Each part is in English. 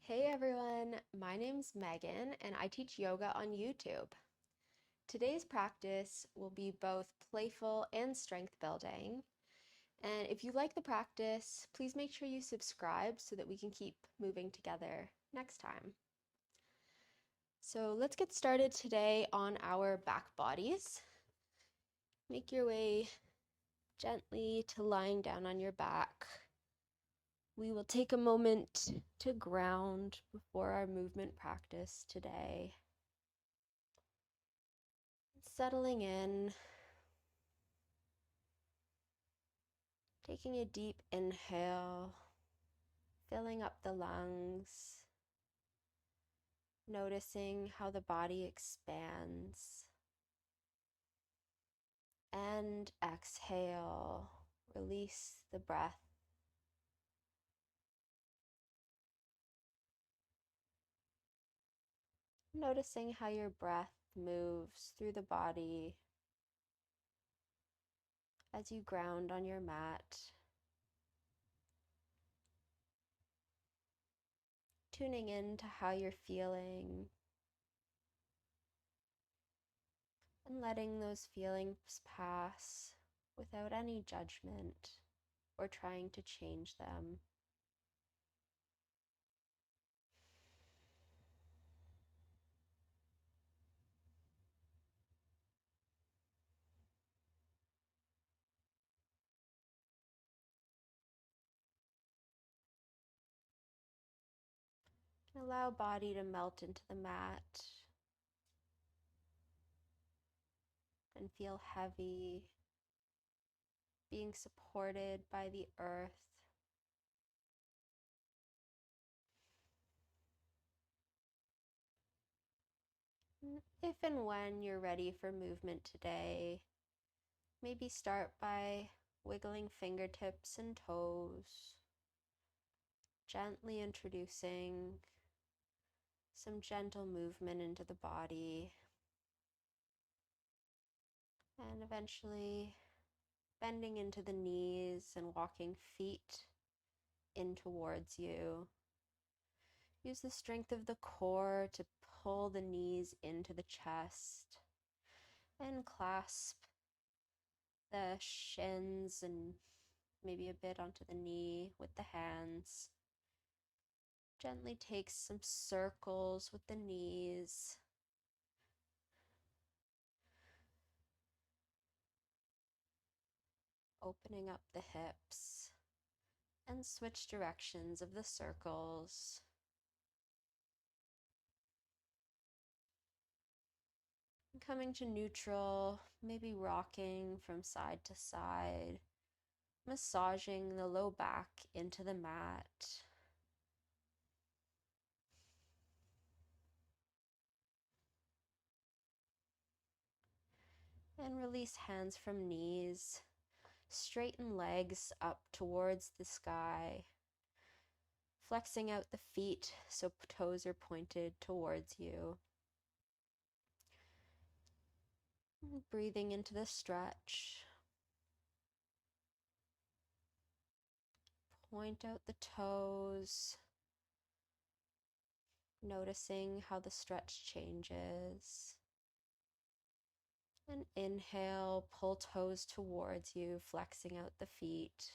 Hey everyone, my name's Megan and I teach yoga on YouTube. Today's practice will be both playful and strength building. And if you like the practice, please make sure you subscribe so that we can keep moving together next time. So let's get started today on our back bodies. Make your way gently to lying down on your back. We will take a moment to ground before our movement practice today. Settling in, taking a deep inhale, filling up the lungs, noticing how the body expands. And exhale, release the breath. Noticing how your breath moves through the body as you ground on your mat. Tuning in to how you're feeling and letting those feelings pass without any judgment or trying to change them. Allow body to melt into the mat and feel heavy, being supported by the earth. If and when you're ready for movement today, maybe start by wiggling fingertips and toes, gently introducing some gentle movement into the body, and eventually bending into the knees and walking feet in towards you. Use the strength of the core to pull the knees into the chest and clasp the shins and maybe a bit onto the knee with the hands. Gently take some circles with the knees. Opening up the hips and switch directions of the circles. Coming to neutral, maybe rocking from side to side, massaging the low back into the mat. And release hands from knees. Straighten legs up towards the sky. Flexing out the feet so toes are pointed towards you. Breathing into the stretch. Point out the toes. Noticing how the stretch changes. And inhale, pull toes towards you, flexing out the feet.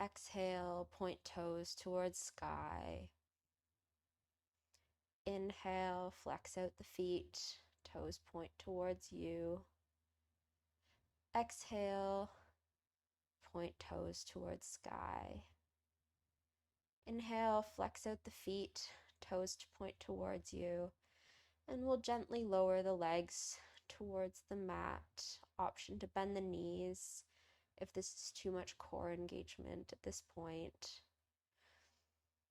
Exhale, point toes towards sky. Inhale, flex out the feet, toes point towards you. Exhale, point toes towards sky. Inhale, flex out the feet, toes to point towards you. And we'll gently lower the legs towards the mat. Option to bend the knees if this is too much core engagement at this point.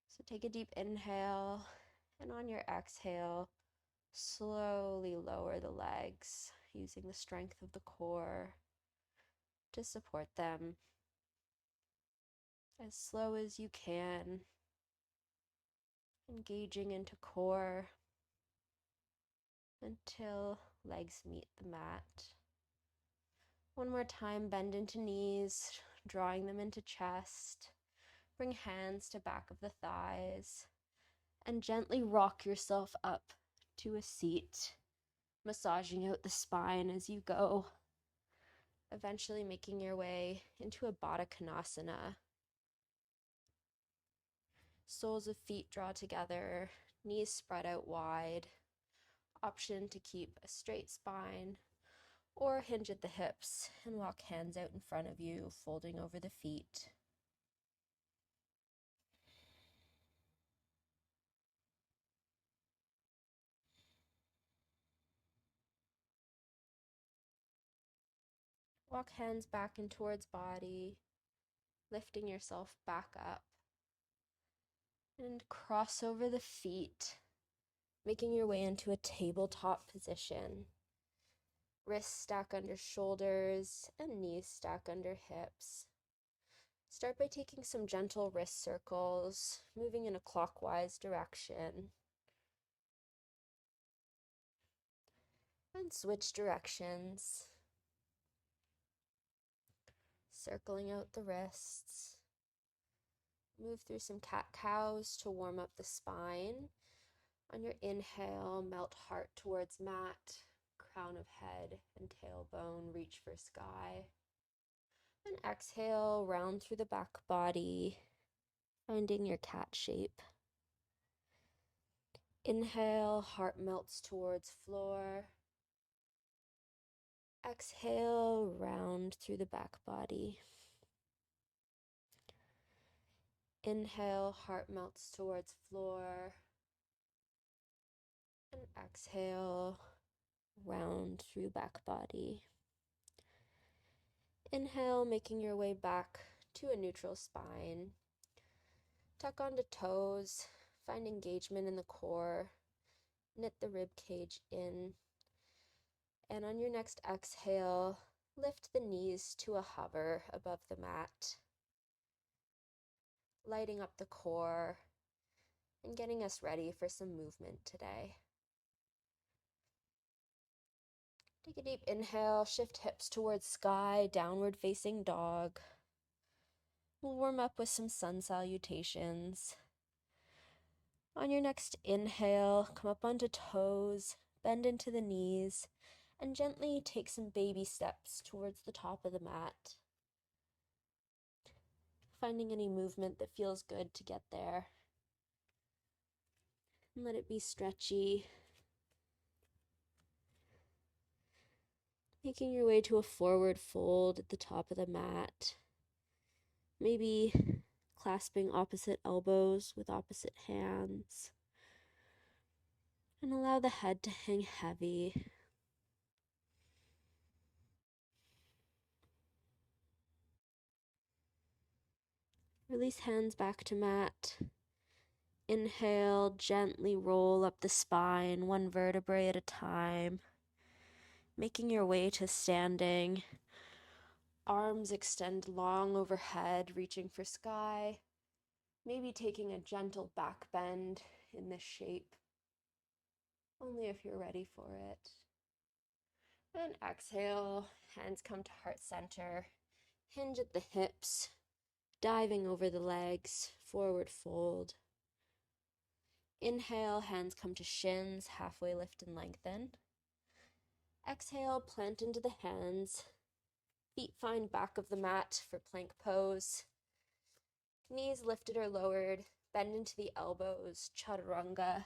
So take a deep inhale, and on your exhale, slowly lower the legs using the strength of the core to support them. As slow as you can, engaging into core until legs meet the mat. One more time, bend into knees, drawing them into chest. Bring hands to back of the thighs and gently rock yourself up to a seat, massaging out the spine as you go, eventually making your way into a Baddha Konasana. Soles of feet draw together, knees spread out wide. Option to keep a straight spine or hinge at the hips and walk hands out in front of you, folding over the feet. Walk hands back and towards body, lifting yourself back up. And cross over the feet, making your way into a tabletop position. Wrists stack under shoulders and knees stack under hips. Start by taking some gentle wrist circles, moving in a clockwise direction. And switch directions. Circling out the wrists. Move through some cat-cows to warm up the spine. On your inhale, melt heart towards mat, crown of head and tailbone, reach for sky. And exhale, round through the back body, finding your cat shape. Inhale, heart melts towards floor. Exhale, round through the back body. Inhale, heart melts towards floor. And exhale, round through back body. Inhale, making your way back to a neutral spine. Tuck onto toes, find engagement in the core. Knit the rib cage in. And on your next exhale, lift the knees to a hover above the mat, lighting up the core and getting us ready for some movement today. Take a deep inhale, shift hips towards sky, downward facing dog. We'll warm up with some sun salutations. On your next inhale, come up onto toes, bend into the knees, and gently take some baby steps towards the top of the mat. Finding any movement that feels good to get there. And let it be stretchy. Making your way to a forward fold at the top of the mat. Maybe clasping opposite elbows with opposite hands. And allow the head to hang heavy. Release hands back to mat. Inhale, gently roll up the spine, one vertebrae at a time. Making your way to standing. Arms extend long overhead, reaching for sky. Maybe taking a gentle back bend in this shape. Only if you're ready for it. And exhale, hands come to heart center. Hinge at the hips. Diving over the legs, forward fold. Inhale, hands come to shins, halfway lift and lengthen. Exhale, plant into the hands. Feet find back of the mat for plank pose. Knees lifted or lowered, bend into the elbows, chaturanga.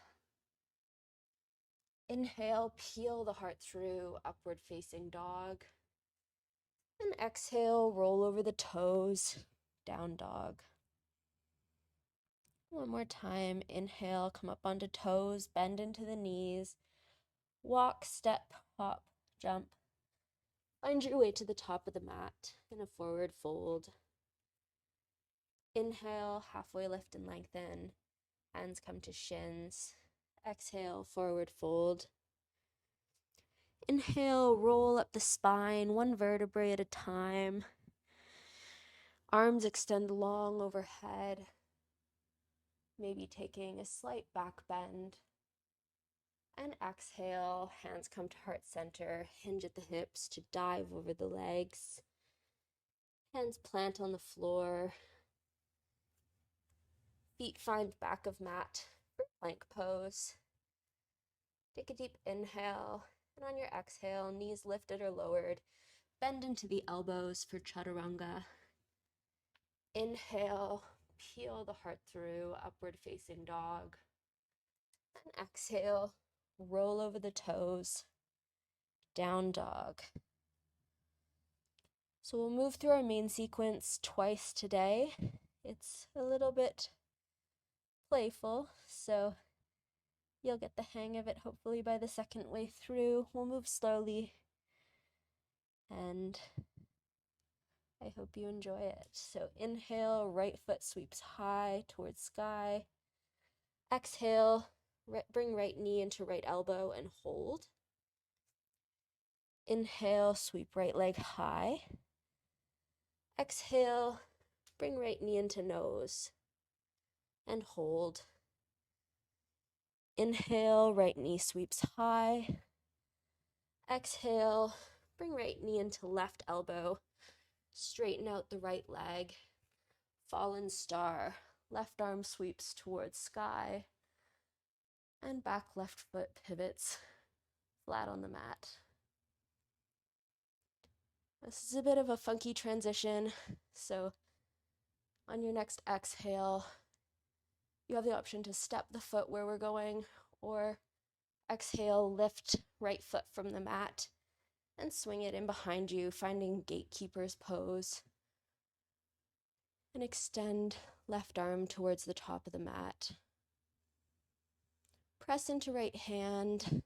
Inhale, peel the heart through, upward facing dog. And exhale, roll over the toes, down dog. One more time, inhale, come up onto toes, bend into the knees, walk, step, hop, jump. Find your way to the top of the mat in a forward fold. Inhale, halfway lift and lengthen, hands come to shins. Exhale, forward fold. Inhale, roll up the spine, one vertebrae at a time. Arms extend long overhead. Maybe taking a slight back bend. And exhale, hands come to heart center, hinge at the hips to dive over the legs. Hands plant on the floor. Feet find back of mat for plank pose. Take a deep inhale, and on your exhale, knees lifted or lowered. Bend into the elbows for chaturanga. Inhale, peel the heart through, upward facing dog. And exhale, roll over the toes, down dog. So we'll move through our main sequence twice today. It's a little bit playful, so you'll get the hang of it hopefully by the second way through. We'll move slowly, and I hope you enjoy it. So inhale, right foot sweeps high towards sky. Exhale, bring right knee into right elbow and hold. Inhale, sweep right leg high. Exhale, bring right knee into nose and hold. Inhale, right knee sweeps high. Exhale, bring right knee into left elbow. Straighten out the right leg. Fallen star. Left arm sweeps towards sky. And back left foot pivots flat on the mat. This is a bit of a funky transition, so on your next exhale, you have the option to step the foot where we're going, or exhale, lift right foot from the mat and swing it in behind you, finding gatekeeper's pose. And extend left arm towards the top of the mat. Press into right hand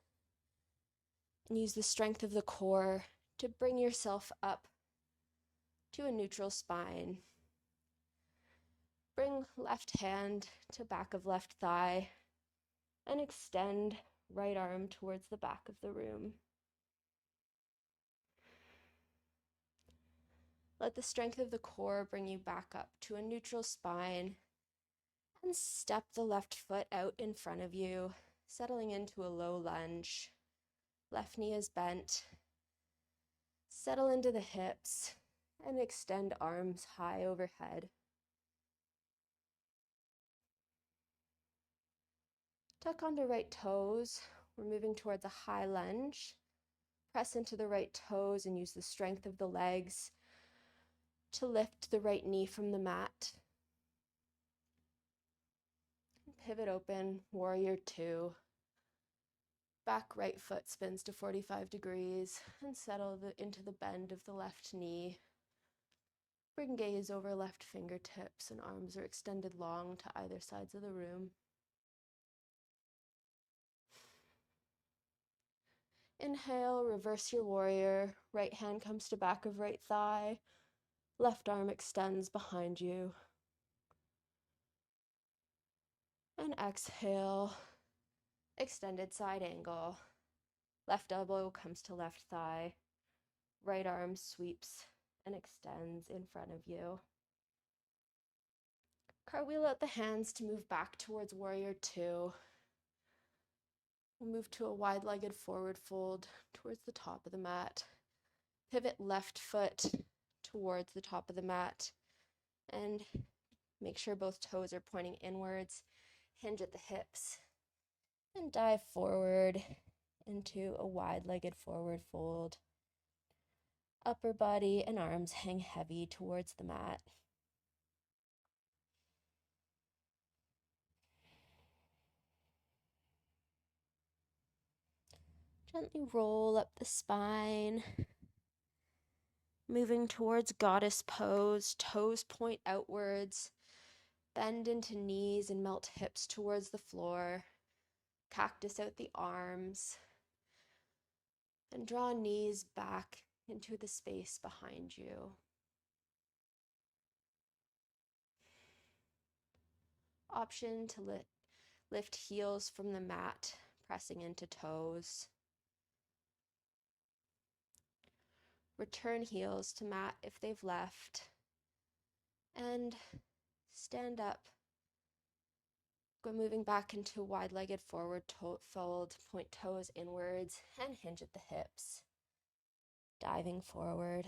and use the strength of the core to bring yourself up to a neutral spine. Bring left hand to back of left thigh and extend right arm towards the back of the room. Let the strength of the core bring you back up to a neutral spine and step the left foot out in front of you, settling into a low lunge. Left knee is bent. Settle into the hips and extend arms high overhead. Tuck onto right toes. We're moving towards a high lunge. Press into the right toes and use the strength of the legs to lift the right knee from the mat. Pivot open, warrior two. Back right foot spins to 45 degrees and settle into the bend of the left knee. Bring gaze over left fingertips and arms are extended long to either sides of the room. Inhale, reverse your warrior. Right hand comes to back of right thigh. Left arm extends behind you. And exhale, extended side angle. Left elbow comes to left thigh. Right arm sweeps and extends in front of you. Cartwheel out the hands to move back towards warrior two. We'll move to a wide-legged forward fold towards the top of the mat. Pivot left foot towards the top of the mat and make sure both toes are pointing inwards. Hinge at the hips and dive forward into a wide-legged forward fold. Upper body and arms hang heavy towards the mat. Gently roll up the spine. Moving towards goddess pose, toes point outwards. Bend into knees and melt hips towards the floor. Cactus out the arms. And draw knees back into the space behind you. Option to lift heels from the mat, pressing into toes. Return heels to mat if they've left. And stand up. Go moving back into wide-legged forward fold, point toes inwards, and hinge at the hips. Diving forward.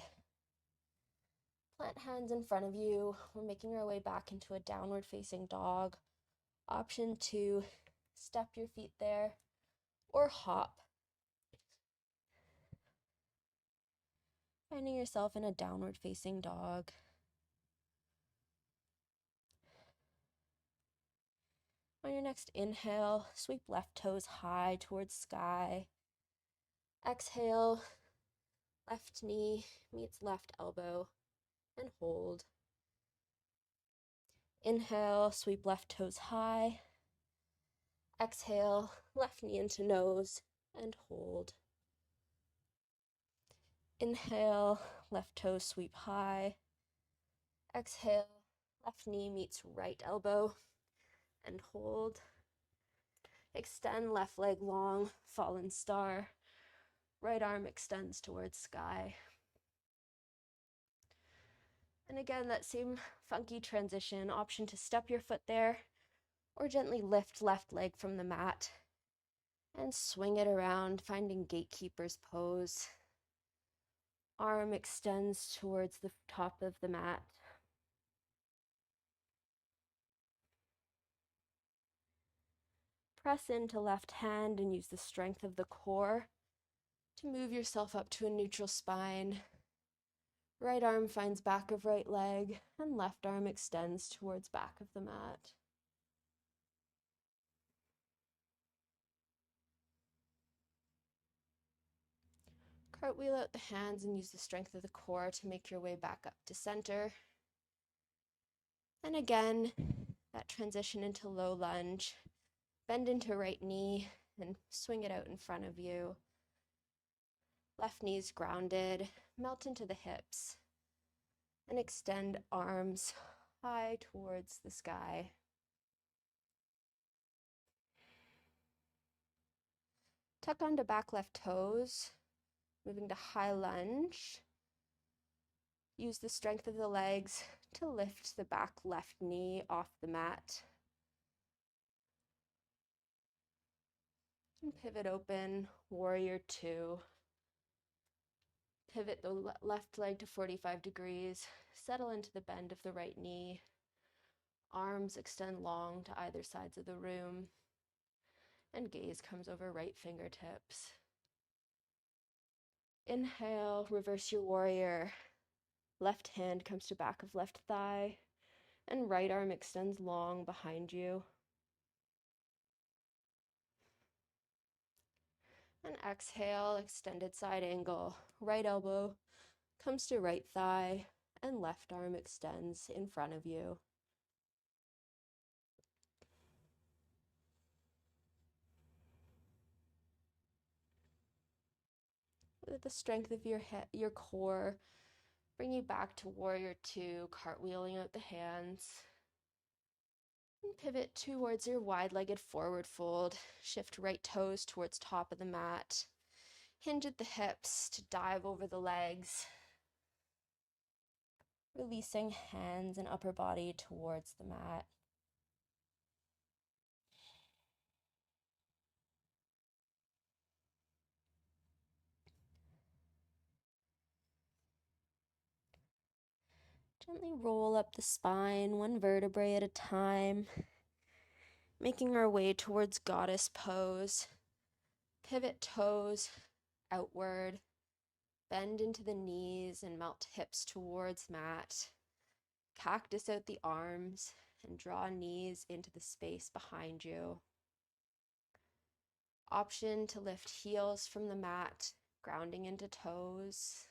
Plant hands in front of you. We're making our way back into a downward facing dog. Option to step your feet there or hop. Finding yourself in a downward facing dog. On your next inhale, sweep left toes high towards sky. Exhale, left knee meets left elbow and hold. Inhale, sweep left toes high. Exhale, left knee into nose and hold. Inhale, left toe sweep high. Exhale, left knee meets right elbow and hold. Extend left leg long, fallen star. Right arm extends towards sky. And again, that same funky transition, option to step your foot there or gently lift left leg from the mat and swing it around, finding gatekeeper's pose. Arm extends towards the top of the mat. Press into left hand and use the strength of the core to move yourself up to a neutral spine. Right arm finds back of right leg and left arm extends towards back of the mat. Cartwheel out the hands and use the strength of the core to make your way back up to center. And again, that transition into low lunge. Bend into right knee and swing it out in front of you. Left knee is grounded, melt into the hips, and extend arms high towards the sky. Tuck onto back left toes, moving to high lunge. Use the strength of the legs to lift the back left knee off the mat. And pivot open, warrior two. Pivot the left leg to 45 degrees. Settle into the bend of the right knee. Arms extend long to either sides of the room. And gaze comes over right fingertips. Inhale, reverse your warrior. Left hand comes to back of left thigh. And right arm extends long behind you. And exhale, extended side angle. Right elbow comes to right thigh, and left arm extends in front of you. With the strength of your core, bring you back to warrior two, cartwheeling out the hands. And pivot towards your wide-legged forward fold. Shift right toes towards top of the mat. Hinge at the hips to dive over the legs. Releasing hands and upper body towards the mat. Gently roll up the spine, one vertebrae at a time, making our way towards goddess pose. Pivot toes outward, bend into the knees and melt hips towards mat. Cactus out the arms and draw knees into the space behind you. Option to lift heels from the mat, grounding into toes.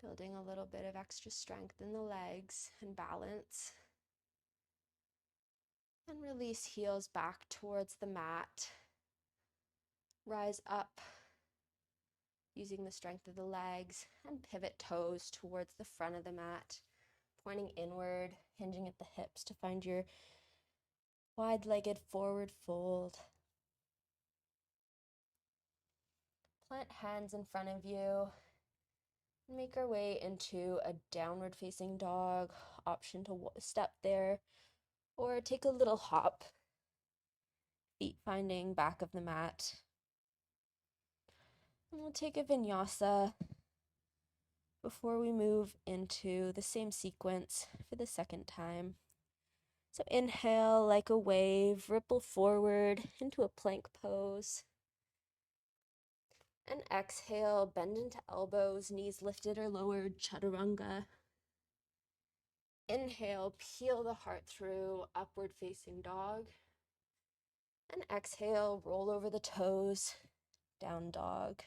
Building a little bit of extra strength in the legs and balance. And release heels back towards the mat. Rise up using the strength of the legs and pivot toes towards the front of the mat, pointing inward, hinging at the hips to find your wide-legged forward fold. Plant hands in front of you. Make our way into a downward facing dog. Option to step there or take a little hop. Feet finding back of the mat. And we'll take a vinyasa before we move into the same sequence for the second time. So inhale like a wave, ripple forward into a plank pose. And exhale, bend into elbows, knees lifted or lowered, chaturanga. Inhale, peel the heart through, upward facing dog. And exhale, roll over the toes, down dog.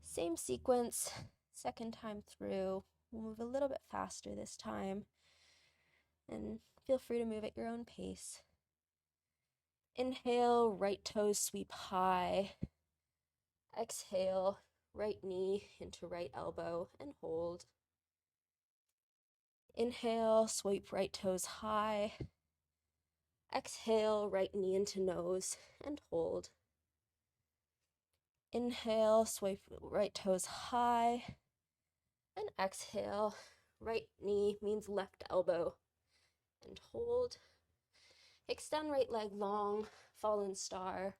Same sequence, second time through. We'll move a little bit faster this time. And feel free to move at your own pace. Inhale, right toes sweep high. Exhale, right knee into right elbow and hold. Inhale, sweep right toes high. Exhale, right knee into nose and hold. Inhale, swipe right toes high. And exhale, right knee means left elbow and hold. Extend right leg long, fallen star.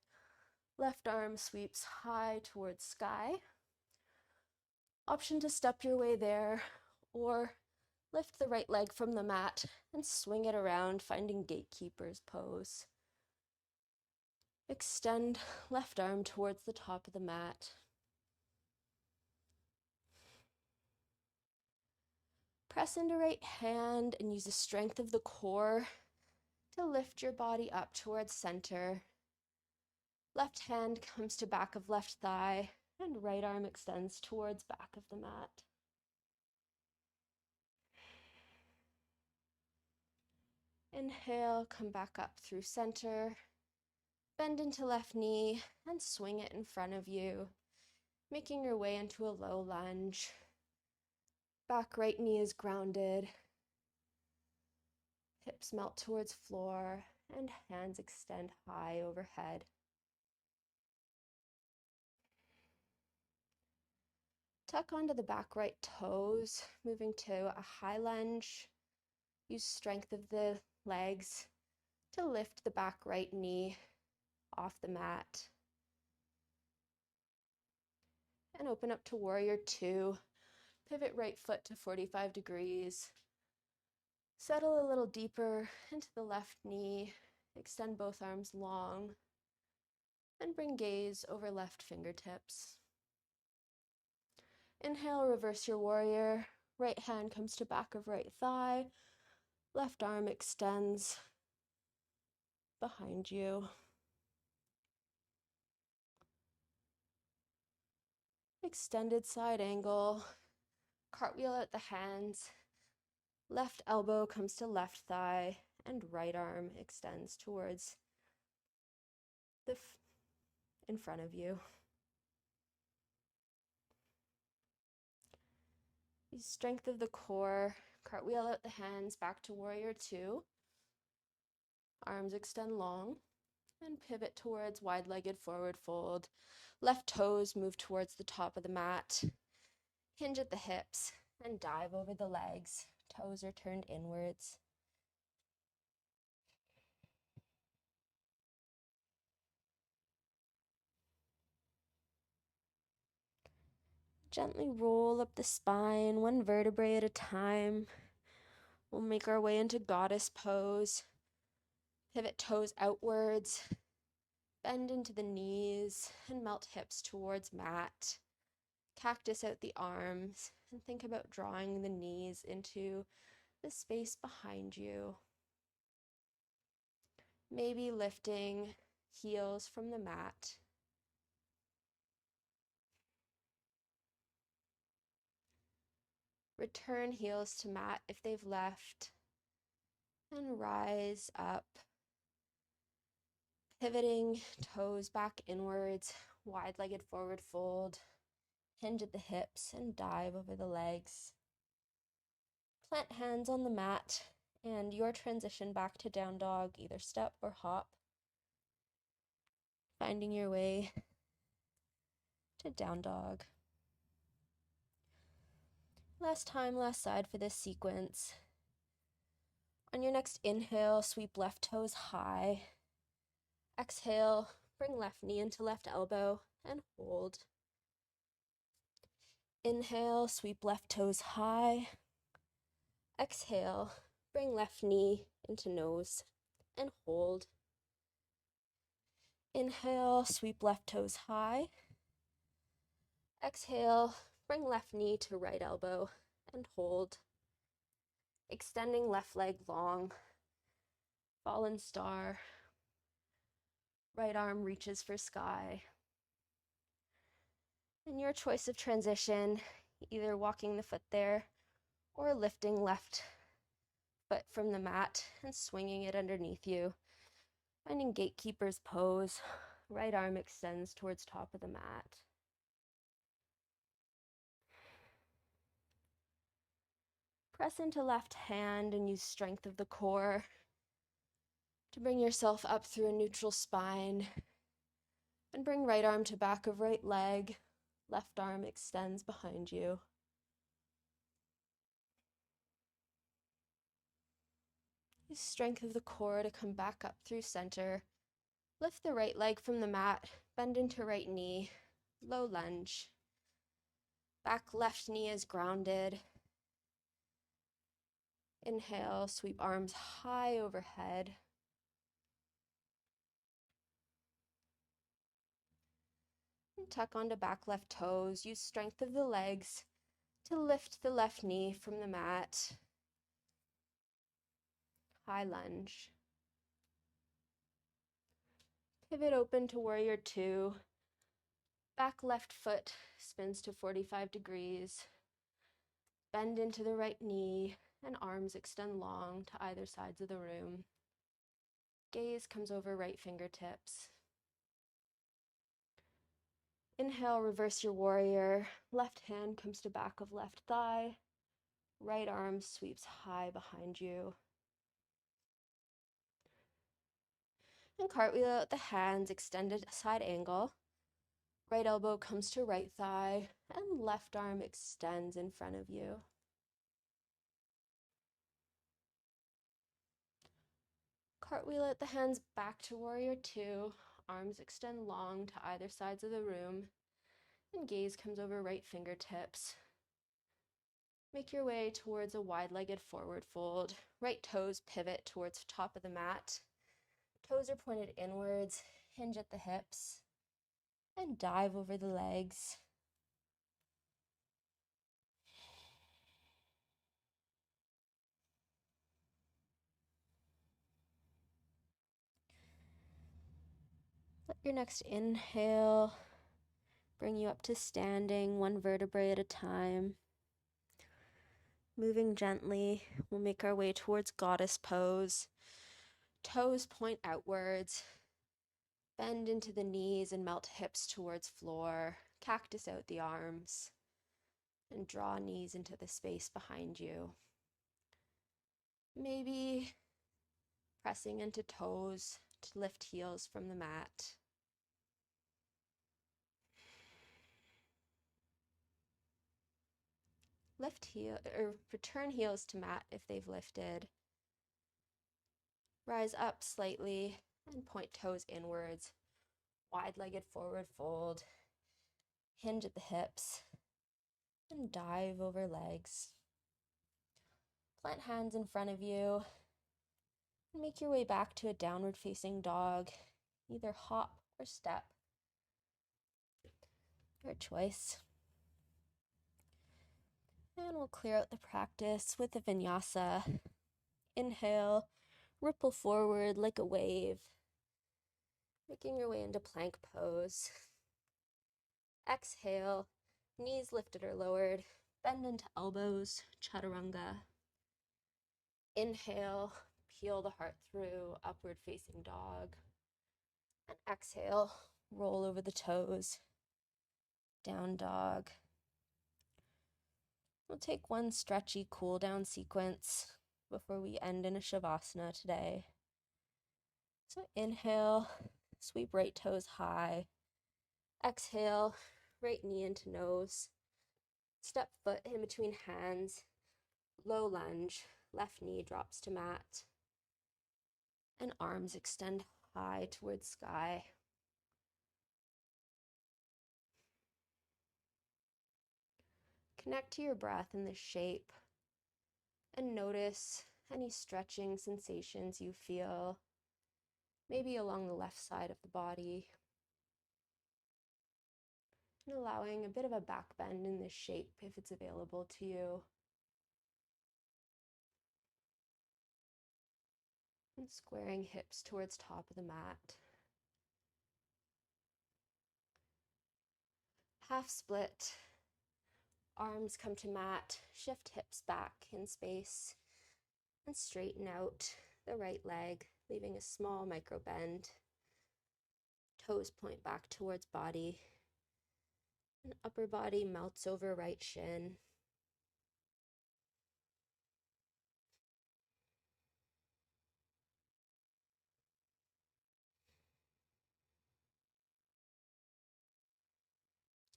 Left arm sweeps high towards sky. Option to step your way there, or lift the right leg from the mat and swing it around, finding gatekeeper's pose. Extend left arm towards the top of the mat. Press into right hand and use the strength of the core to lift your body up towards center. Left hand comes to back of left thigh and right arm extends towards back of the mat. Inhale, come back up through center. Bend into left knee and swing it in front of you, making your way into a low lunge. Back right knee is grounded. Hips melt towards floor and hands extend high overhead. Tuck onto the back right toes, moving to a high lunge. Use strength of the legs to lift the back right knee off the mat. And open up to warrior two. Pivot right foot to 45 degrees. Settle a little deeper into the left knee. Extend both arms long. And bring gaze over left fingertips. Inhale, reverse your warrior. Right hand comes to back of right thigh. Left arm extends behind you. Extended side angle. Cartwheel out the hands. Left elbow comes to left thigh and right arm extends towards the in front of you. Use strength of the core. Cartwheel out the hands back to warrior two. Arms extend long and pivot towards wide-legged forward fold. Left toes move towards the top of the mat. Hinge at the hips and dive over the legs. Toes are turned inwards. Gently roll up the spine, one vertebrae at a time. We'll make our way into goddess pose. Pivot toes outwards. Bend into the knees and melt hips towards mat. Cactus out the arms and think about drawing the knees into the space behind you. Maybe lifting heels from the mat. Return heels to mat if they've left. And rise up. Pivoting toes back inwards, wide-legged forward fold. Hinge at the hips and dive over the legs. Plant hands on the mat and your transition back to down dog, either step or hop. Finding your way to down dog. Last time, last side for this sequence. On your next inhale, sweep left toes high. Exhale, bring left knee into left elbow and hold. Inhale, sweep left toes high. Exhale, bring left knee into nose and hold. Inhale, sweep left toes high. Exhale, bring left knee to right elbow and hold. Extending left leg long, fallen star. Right arm reaches for sky. And your choice of transition, either walking the foot there or lifting left foot from the mat and swinging it underneath you. Finding gatekeeper's pose. Right arm extends towards top of the mat. Press into left hand and use strength of the core to bring yourself up through a neutral spine. And bring right arm to back of right leg. Left arm extends behind you. Use strength of the core to come back up through center. Lift the right leg from the mat, bend into right knee, low lunge. Back left knee is grounded. Inhale, sweep arms high overhead. And tuck onto back left toes. Use strength of the legs to lift the left knee from the mat. High lunge. Pivot open to warrior two. Back left foot spins to 45 degrees. Bend into the right knee and arms extend long to either sides of the room. Gaze comes over right fingertips. Inhale, reverse your warrior. Left hand comes to back of left thigh. Right arm sweeps high behind you. And cartwheel out the hands, extended side angle. Right elbow comes to right thigh, and left arm extends in front of you. Cartwheel out the hands back to warrior two. Arms extend long to either sides of the room. And gaze comes over right fingertips. Make your way towards a wide-legged forward fold. Right toes pivot towards top of the mat. Toes are pointed inwards, hinge at the hips, and dive over the legs. Let your next inhale bring you up to standing, one vertebrae at a time. Moving gently, we'll make our way towards goddess pose. Toes point outwards. Bend into the knees and melt hips towards floor. Cactus out the arms. And draw knees into the space behind you. Maybe pressing into toes to lift heels from the mat. Lift heel or return heels to mat if they've lifted. Rise up slightly and point toes inwards. Wide-legged forward fold. Hinge at the hips and dive over legs. Plant hands in front of you and make your way back to a downward facing dog. Either hop or step. Your choice. And we'll clear out the practice with a vinyasa. Inhale, ripple forward like a wave, making your way into plank pose. Exhale, knees lifted or lowered, bend into elbows, chaturanga. Inhale, peel the heart through, upward facing dog. And exhale, roll over the toes, down dog. We'll take one stretchy cool down sequence before we end in a shavasana today. So inhale, sweep right toes high. Exhale, right knee into nose. Step foot in between hands. Low lunge, left knee drops to mat. And arms extend high towards sky. Connect to your breath in this shape. And notice any stretching sensations you feel, maybe along the left side of the body. And allowing a bit of a back bend in this shape if it's available to you. And squaring hips towards top of the mat. Half split. Arms come to mat. Shift hips back in space. And straighten out the right leg, leaving a small micro bend. Toes point back towards body. And upper body melts over right shin.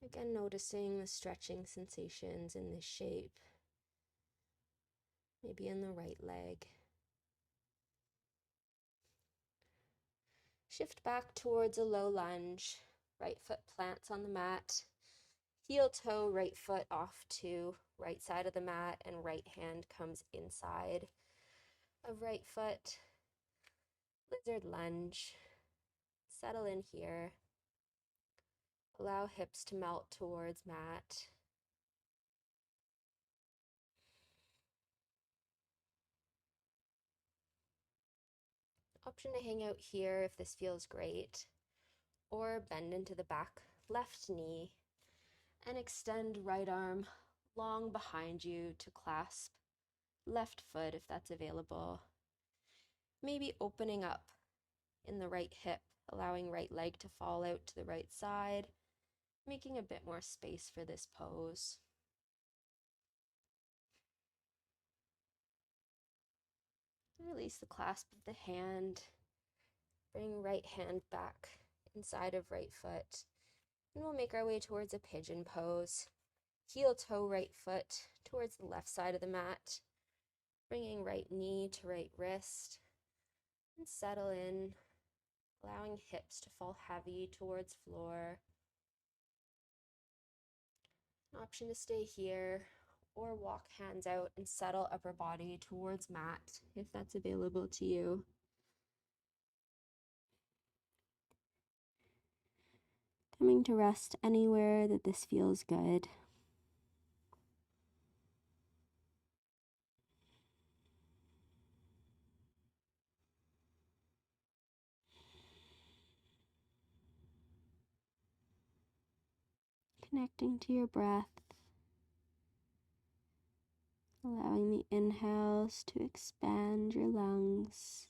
Again, noticing the stretching sensations in this shape, maybe in the right leg. Shift back towards a low lunge. Right foot plants on the mat. Heel toe, right foot off to right side of the mat, and right hand comes inside of right foot. Lizard lunge. Settle in here. Allow hips to melt towards mat. Option to hang out here if this feels great, or bend into the back left knee and extend right arm long behind you to clasp left foot if that's available. Maybe opening up in the right hip, allowing right leg to fall out to the right side, making a bit more space for this pose. Release the clasp of the hand. Bring right hand back inside of right foot. And we'll make our way towards a pigeon pose. Heel toe right foot towards the left side of the mat. Bringing right knee to right wrist. And settle in, allowing hips to fall heavy towards floor. An option to stay here or walk hands out and settle upper body towards mat if that's available to you. Coming to rest anywhere that this feels good. Connecting to your breath. Allowing the inhales to expand your lungs.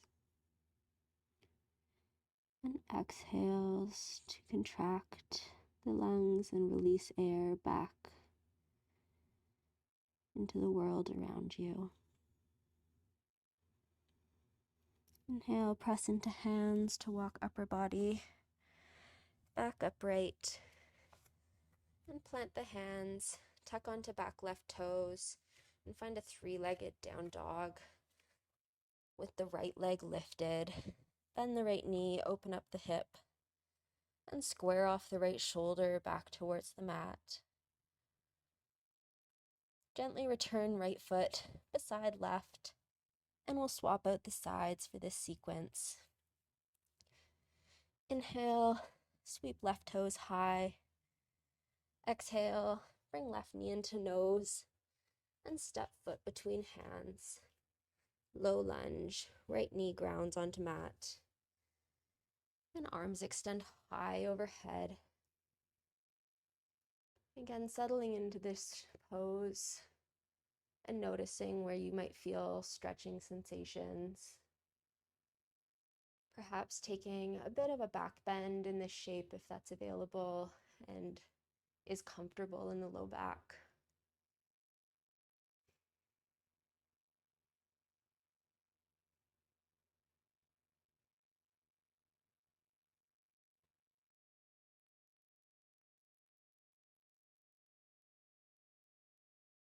And exhales to contract the lungs and release air back into the world around you. Inhale, press into hands to walk upper body back upright. And plant the hands, tuck onto back left toes, and find a three-legged down dog with the right leg lifted. Bend the right knee, open up the hip, and square off the right shoulder back towards the mat. Gently return right foot beside left, and we'll swap out the sides for this sequence. Inhale, sweep left toes high. Exhale, bring left knee into nose, and step foot between hands. Low lunge, right knee grounds onto mat. And arms extend high overhead. Again, settling into this pose and noticing where you might feel stretching sensations. Perhaps taking a bit of a back bend in this shape if that's available and is comfortable in the low back.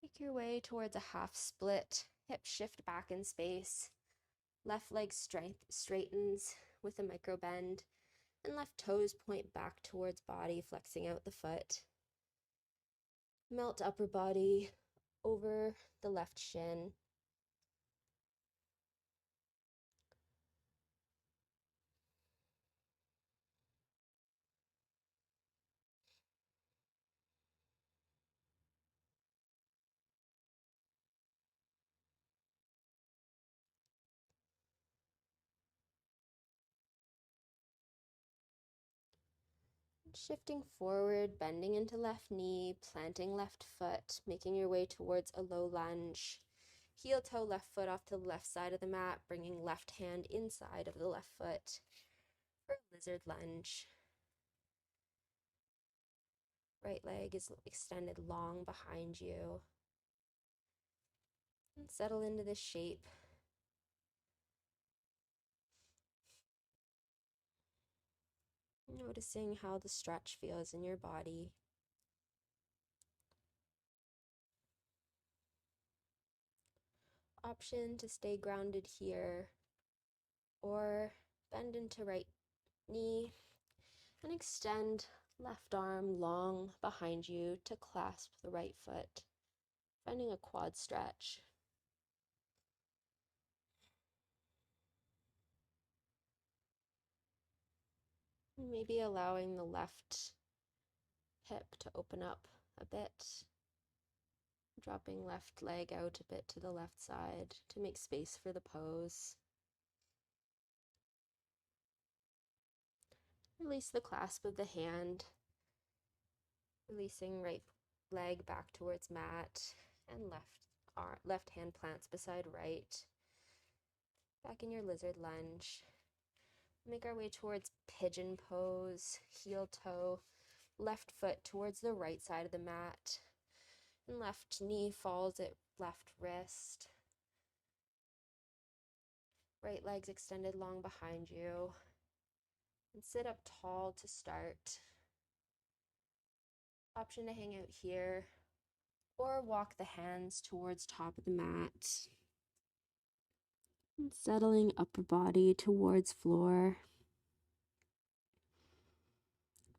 Make your way towards a half split, hip shift back in space. Left leg straightens with a micro bend, and left toes point back towards body, flexing out the foot. Melt upper body over the left shin. Shifting forward, bending into left knee, planting left foot, making your way towards a low lunge. Heel toe left foot off to the left side of the mat, bringing left hand inside of the left foot for lizard lunge. Right leg is extended long behind you. And settle into this shape. Noticing how the stretch feels in your body. Option to stay grounded here, or bend into right knee and extend left arm long behind you to clasp the right foot, finding a quad stretch. Maybe allowing the left hip to open up a bit, dropping left leg out a bit to the left side to make space for the pose. Release the clasp of the hand, releasing right leg back towards mat, and left hand plants beside right. Back in your lizard lunge. Make our way towards pigeon pose, heel toe, left foot towards the right side of the mat, and left knee falls at left wrist. Right leg's extended long behind you. And sit up tall to start. Option to hang out here, or walk the hands towards top of the mat. And settling upper body towards floor.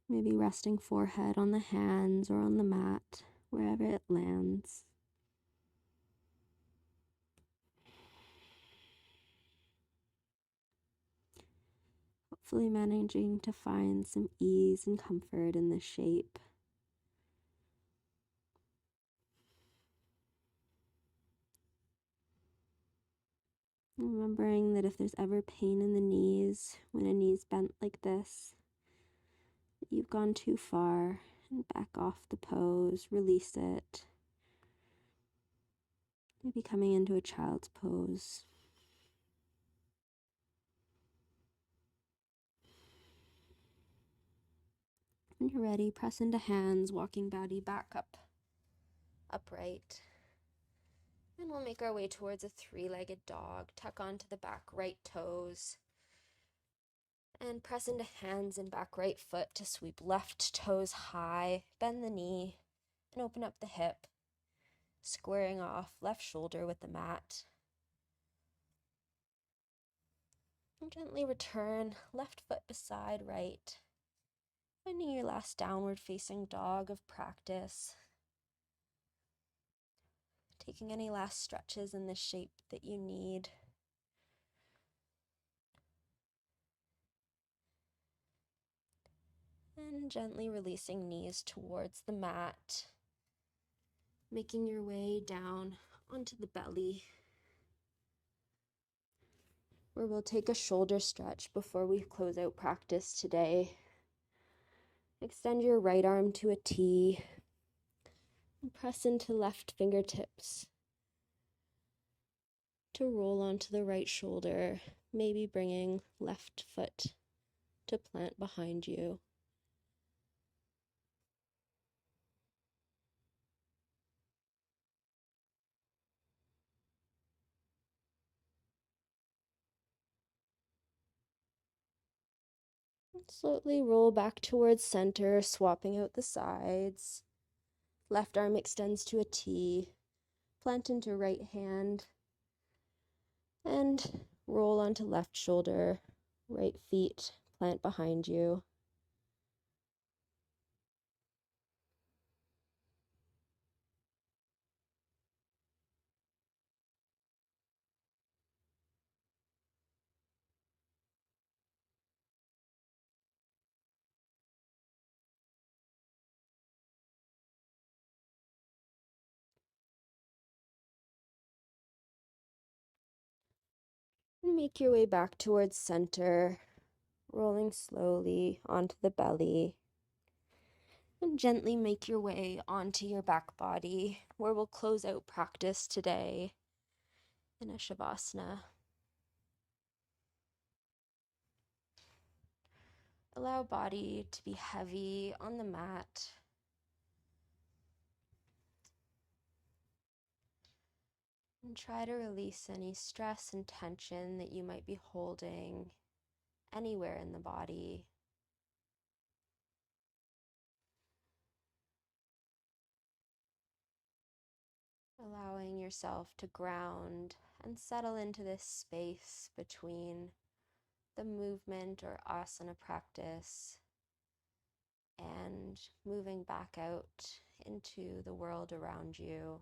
Maybe resting forehead on the hands or on the mat, wherever it lands. Hopefully managing to find some ease and comfort in this shape. Remembering that if there's ever pain in the knees, when a knee's bent like this, you've gone too far, and back off the pose, release it. Maybe coming into a child's pose. When you're ready, press into hands, walking body back up, upright. And we'll make our way towards a three-legged dog. Tuck onto the back right toes. And press into hands and back right foot to sweep left toes high. Bend the knee and open up the hip. Squaring off left shoulder with the mat. And gently return left foot beside right. Finding your last downward facing dog of practice. Taking any last stretches in this shape that you need. And gently releasing knees towards the mat. Making your way down onto the belly, where we'll take a shoulder stretch before we close out practice today. Extend your right arm to a T and press into left fingertips to roll onto the right shoulder, maybe bringing left foot to plant behind you. Slowly roll back towards center, swapping out the sides. Left arm extends to a T. Plant into right hand. And roll onto left shoulder. Right feet plant behind you. And make your way back towards center, rolling slowly onto the belly. And gently make your way onto your back body, where we'll close out practice today in a shavasana. Allow body to be heavy on the mat. And try to release any stress and tension that you might be holding anywhere in the body. Allowing yourself to ground and settle into this space between the movement or asana practice and moving back out into the world around you.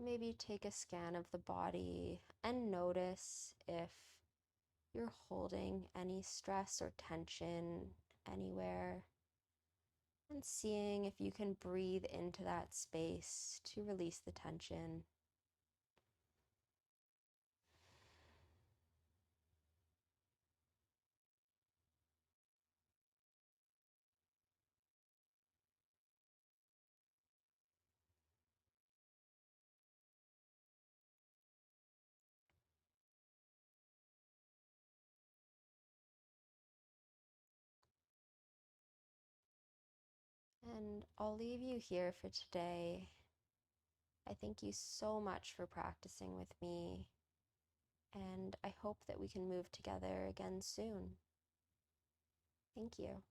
Maybe take a scan of the body and notice if you're holding any stress or tension anywhere, and seeing if you can breathe into that space to release the tension. And I'll leave you here for today. I thank you so much for practicing with me, and I hope that we can move together again soon. Thank you.